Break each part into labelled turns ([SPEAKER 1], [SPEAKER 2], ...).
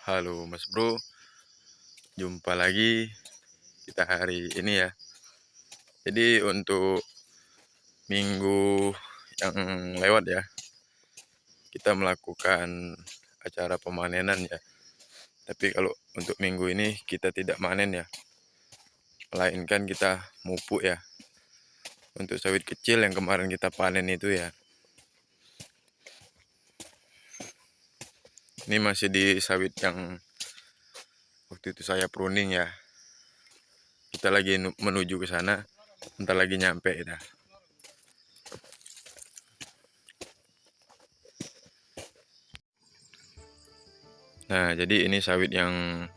[SPEAKER 1] Halo Mas Bro, jumpa lagi kita hari ini ya. Jadi untuk minggu yang lewat ya, kita melakukan acara pemanenan ya. Tapi kalau untuk minggu ini kita tidak manen ya, melainkan kita mupuk ya. Untuk sawit kecil yang kemarin kita panen itu ya, ini masih di sawit yang waktu itu saya pruning ya. Kita lagi menuju ke sana, bentar lagi nyampe ya. Nah, jadi ini sawit yang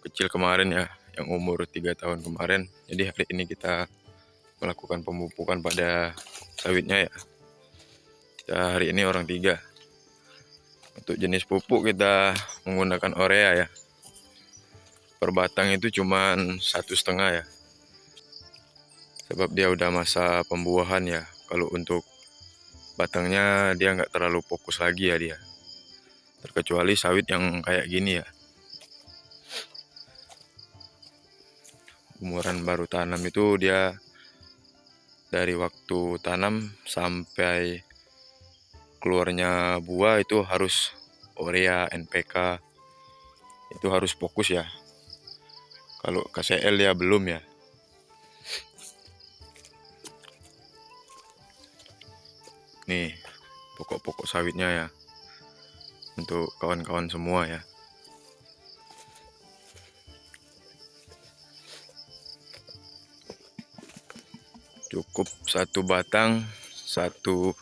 [SPEAKER 1] kecil kemarin ya, yang umur 3 tahun kemarin. Jadi hari ini kita melakukan pemupukan pada sawitnya ya. Kita hari ini orang 3. Untuk jenis pupuk kita menggunakan urea ya. Per batang itu cuman 1,5 ya. Sebab dia udah masa pembuahan ya. Kalau untuk batangnya dia nggak terlalu fokus lagi ya dia. Terkecuali sawit yang kayak gini ya. Umuran baru tanam itu dia dari waktu tanam sampai keluarnya buah itu harus urea, NPK, itu harus fokus ya. Kalau KCL ya belum ya. Nih pokok-pokok sawitnya ya, untuk kawan-kawan semua ya. Cukup satu batang 1,5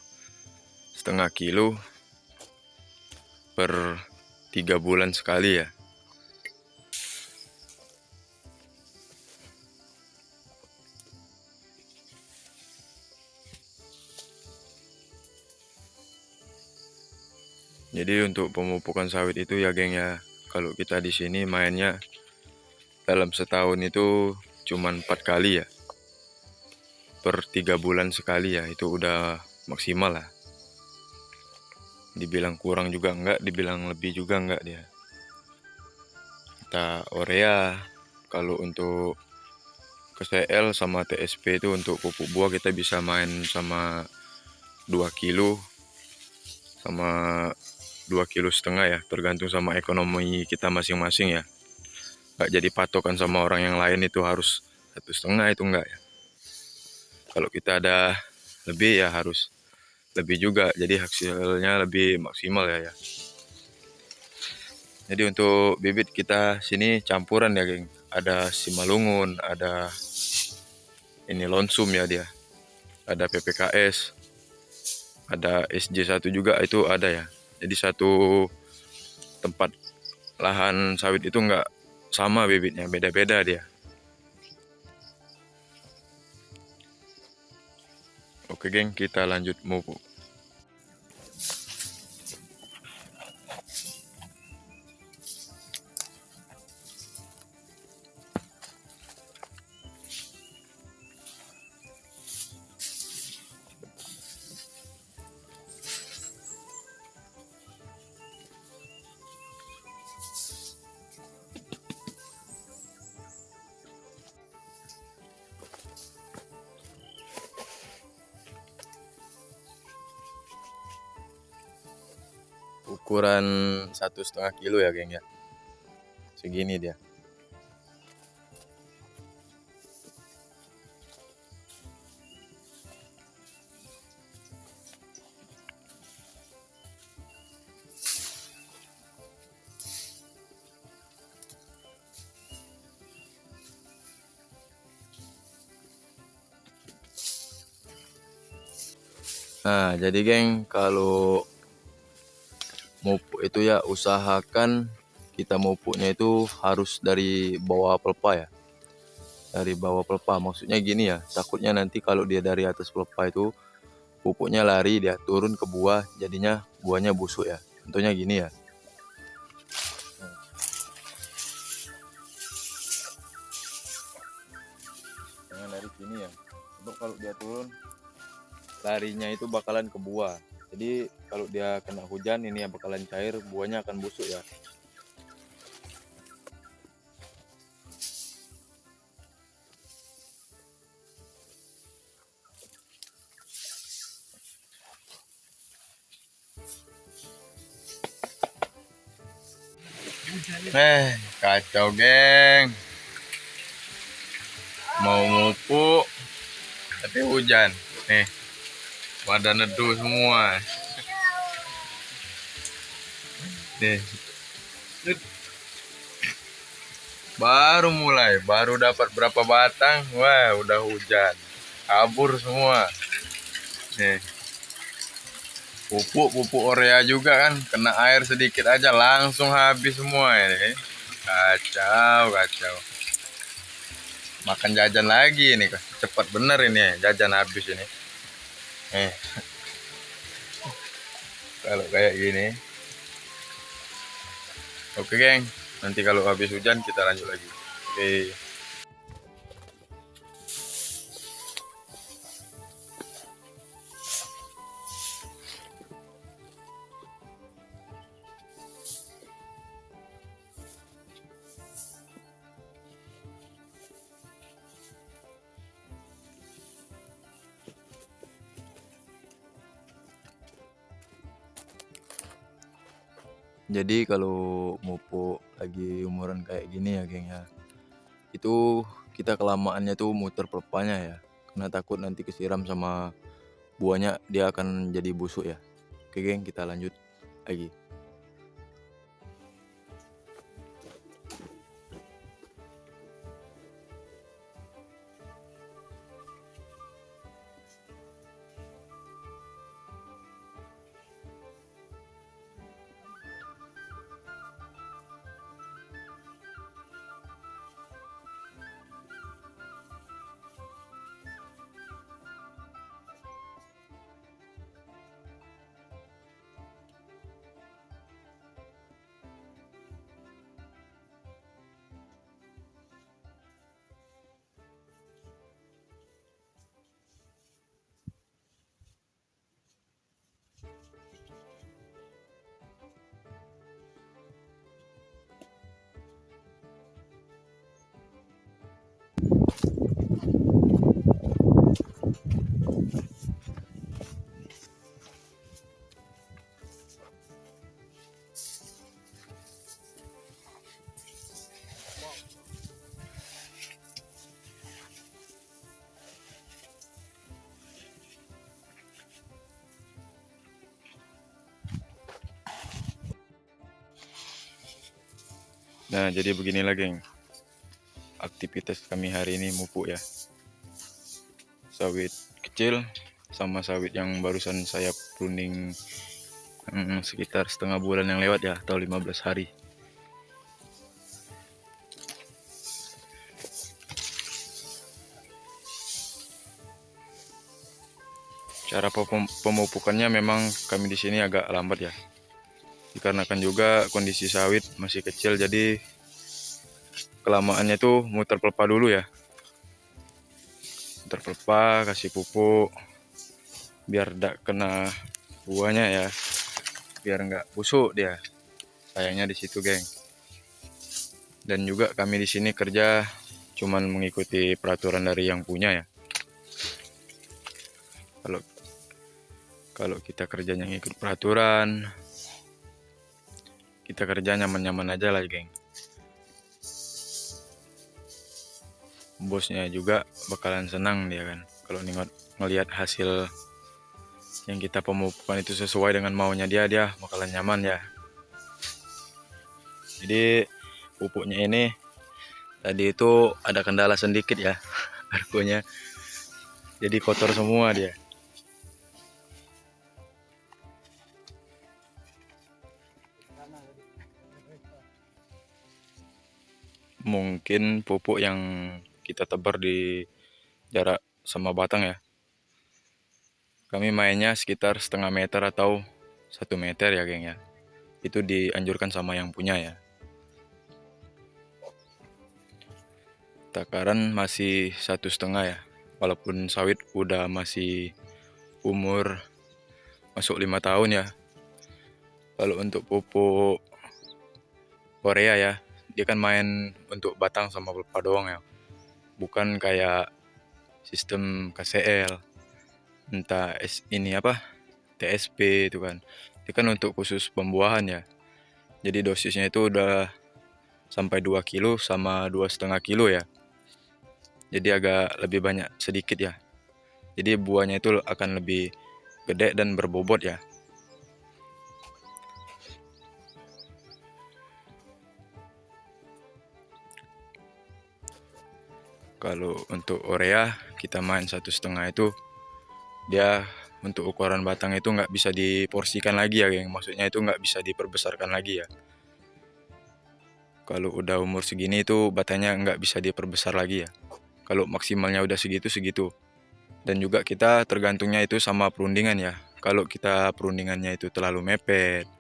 [SPEAKER 1] kilo per 3 bulan sekali ya. Jadi untuk pemupukan sawit itu ya geng ya, kalau kita di sini mainnya dalam setahun itu cuman 4 kali ya, per 3 bulan sekali ya, itu udah maksimal lah. Dibilang kurang juga enggak, dibilang lebih juga enggak dia. Kita urea, kalau untuk KCL sama TSP itu untuk pupuk buah kita bisa main sama 2 kilo sama 2,5 kilo ya, tergantung sama ekonomi kita masing-masing ya. Nggak jadi patokan sama orang yang lain itu harus 1,5, itu enggak ya. Kalau kita ada lebih ya harus lebih juga, jadi hasilnya lebih maksimal ya. Jadi untuk bibit kita sini campuran ya geng, ada Simalungun, ada ini Lonsum ya dia, ada PPKS, ada SJ1 juga itu ada ya. Jadi satu tempat lahan sawit itu enggak sama bibitnya, beda-beda dia. Oke geng, kita lanjut mupuk. Ukuran 1,5 kilo ya geng ya, segini dia. Nah jadi geng, kalau mupuk itu ya usahakan kita mupuknya itu harus dari bawah pelepah ya. Dari bawah pelepah maksudnya gini ya, takutnya nanti kalau dia dari atas pelepah itu pupuknya lari, dia turun ke buah, jadinya buahnya busuk ya. Contohnya gini ya. Jangan dari sini ya. Untuk kalau dia turun, larinya itu bakalan ke buah. Jadi kalau dia kena hujan ini ya bakalan cair, buahnya akan busuk ya. Kacau geng. Mau mupuk tapi hujan. Nih, pada neduh semua. Nih, baru mulai, baru dapat berapa batang, wah udah hujan, kabur semua. Nih, pupuk Orea juga kan, kena air sedikit aja langsung habis semua ini. Kacau, kacau. Makan jajan lagi ini, cepat bener ini jajan habis ini. Kalau kayak gini. Oke geng, nanti kalau habis hujan kita lanjut lagi. Oke. Jadi kalau mupuk lagi umuran kayak gini ya geng ya, itu kita kelamaannya tuh muter pelepahnya ya, karena takut nanti kesiram sama buahnya dia akan jadi busuk ya. Oke geng, kita lanjut lagi. Nah, jadi beginilah geng, aktivitas kami hari ini mupuk ya. Sawit kecil sama sawit yang barusan saya pruning sekitar setengah bulan yang lewat ya, atau 15 hari. Cara pemupukannya memang kami di sini agak lambat ya, dikarenakan juga kondisi sawit masih kecil, jadi kelamaannya tuh muter pelepah dulu ya. Muter pelepah, kasih pupuk biar tidak kena buahnya ya, biar nggak busuk dia. Sayangnya di situ geng. Dan juga kami di sini kerja cuman mengikuti peraturan dari yang punya ya. Kalau kita kerjanya ngikut peraturan, kita kerja nyaman-nyaman aja lah geng. Bosnya juga bakalan senang dia kan, kalau ngelihat hasil yang kita pemupukan itu sesuai dengan maunya dia bakalan nyaman ya. Jadi pupuknya ini tadi itu ada kendala sedikit ya, argonya jadi kotor semua dia. Mungkin pupuk yang kita tebar di jarak sama batang ya, kami mainnya sekitar setengah meter atau 1 meter ya geng ya. Itu dianjurkan sama yang punya ya. Takaran masih 1,5 ya, walaupun sawit udah masih umur masuk 5 tahun ya. Kalau untuk pupuk Korea ya, dia kan main untuk batang sama pelepah doang ya, bukan kayak sistem KCL, entah ini apa TSP itu kan. Itu kan untuk khusus pembuahan ya. Jadi dosisnya itu udah sampai 2 kilo sama 2,5 kilo ya. Jadi agak lebih banyak sedikit ya. Jadi buahnya itu akan lebih gede dan berbobot ya. Kalau untuk Orea kita main 1,5 itu, dia untuk ukuran batang itu nggak bisa diporsikan lagi ya geng. Maksudnya itu nggak bisa diperbesarkan lagi ya. Kalau udah umur segini itu batangnya nggak bisa diperbesar lagi ya. Kalau maksimalnya udah segitu. Dan juga kita tergantungnya itu sama perundingan ya. Kalau kita perundingannya itu terlalu mepet,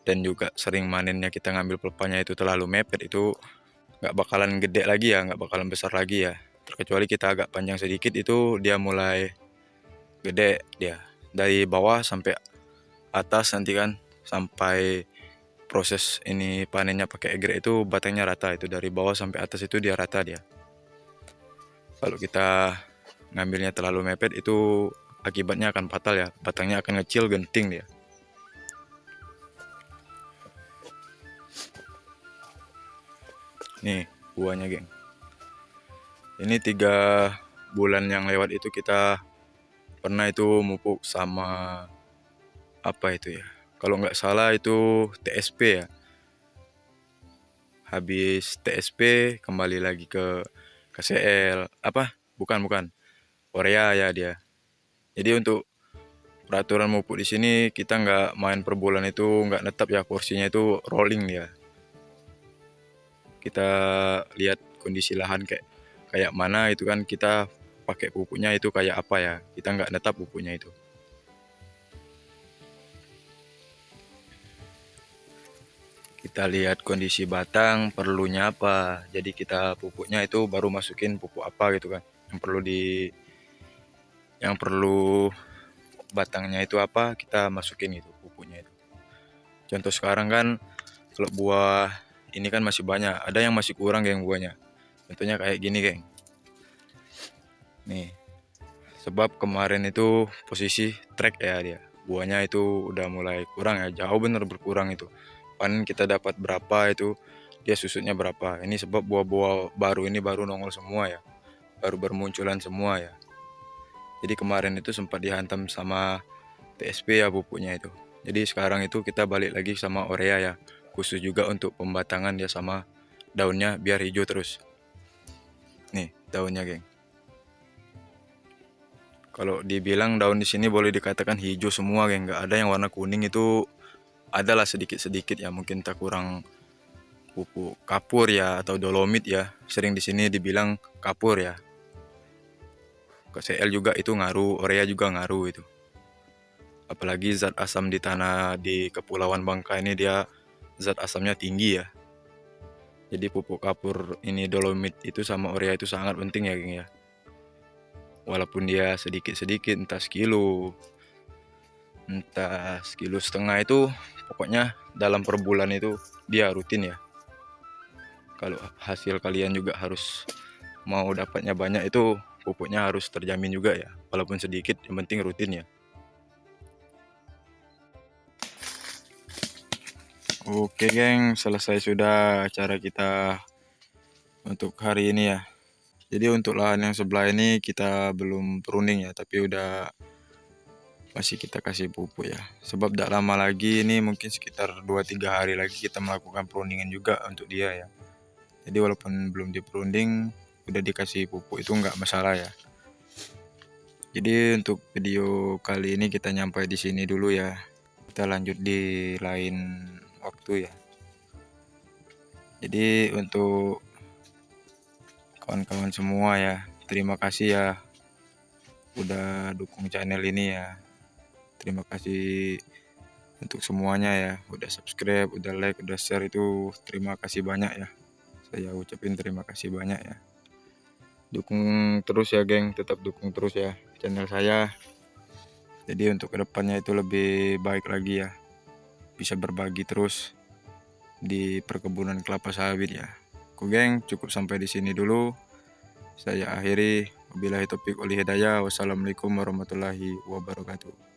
[SPEAKER 1] dan juga sering manennya kita ngambil pelepahnya itu terlalu mepet, itu nggak bakalan gede lagi ya, nggak bakalan besar lagi ya. Terkecuali kita agak panjang sedikit, itu dia mulai gede dia. Dari bawah sampai atas nanti kan, sampai proses ini panennya pakai egrek itu batangnya rata, itu dari bawah sampai atas itu dia rata dia. Kalau kita ngambilnya terlalu mepet itu akibatnya akan fatal ya, batangnya akan ngecil genting dia. Nih buahnya geng, ini 3 bulan yang lewat itu kita pernah itu mupuk sama apa itu ya, kalau nggak salah itu TSP ya. Habis TSP kembali lagi ke KCL, apa bukan Korea ya dia. Jadi untuk peraturan mupuk di sini kita nggak main per bulan, itu nggak netap ya, porsinya itu rolling dia. Kita lihat kondisi lahan kayak mana itu kan, kita pakai pupuknya itu kayak apa ya, kita nggak netap pupuknya itu. Kita lihat kondisi batang perlunya apa, jadi kita pupuknya itu baru masukin pupuk apa gitu kan, yang perlu batangnya itu apa, kita masukin itu pupuknya itu. Contoh sekarang kan kalau buah ini kan masih banyak, ada yang masih kurang geng buahnya. Contohnya kayak gini geng. Nih, sebab kemarin itu posisi trek ya dia. Buahnya itu udah mulai kurang ya, jauh bener berkurang itu. Panen kita dapat berapa itu, dia susutnya berapa. Ini sebab buah-buah baru ini baru nongol semua ya. Baru bermunculan semua ya. Jadi kemarin itu sempat dihantam sama TSP ya pupuknya itu. Jadi sekarang itu kita balik lagi sama Orea ya. Khusus juga untuk pembatangan dia sama daunnya biar hijau terus. Nih daunnya geng. Kalau dibilang daun di sini boleh dikatakan hijau semua geng. Nggak ada yang warna kuning, itu adalah sedikit-sedikit ya. Mungkin tak kurang pupuk kapur ya atau dolomit ya. Sering di sini dibilang kapur ya. KCL juga itu ngaruh, Orea juga ngaruh itu. Apalagi zat asam di tanah di Kepulauan Bangka ini dia zat asamnya tinggi ya. Jadi pupuk kapur ini dolomit itu sama Orea itu sangat penting ya geng ya. Walaupun dia sedikit-sedikit, entah sekilo, entah 1,5 kilo itu, pokoknya dalam per bulan itu dia rutin ya. Kalau hasil kalian juga harus mau dapatnya banyak, itu pupuknya harus terjamin juga ya, walaupun sedikit yang penting rutin ya. Oke geng, selesai sudah acara kita untuk hari ini ya. Jadi untuk lahan yang sebelah ini kita belum pruning ya, tapi udah masih kita kasih pupuk ya. Sebab tidak lama lagi, ini mungkin sekitar 2-3 hari lagi kita melakukan pruningan juga untuk dia ya. Jadi walaupun belum diperunding, udah dikasih pupuk itu nggak masalah ya. Jadi untuk video kali ini kita nyampai di sini dulu ya. Kita lanjut di lain waktu ya. Jadi untuk kawan-kawan semua ya, terima kasih ya udah dukung channel ini ya. Terima kasih untuk semuanya ya, udah subscribe, udah like, udah share, itu terima kasih banyak ya. Saya ucapin terima kasih banyak ya. Dukung terus ya geng, tetap dukung terus ya channel saya. Jadi untuk kedepannya itu lebih baik lagi ya, bisa berbagi terus di perkebunan kelapa sawit ya. Oke geng, cukup sampai di sini dulu. Saya akhiri. Wabillahi taufiq wal hidayah. Wassalamualaikum warahmatullahi wabarakatuh.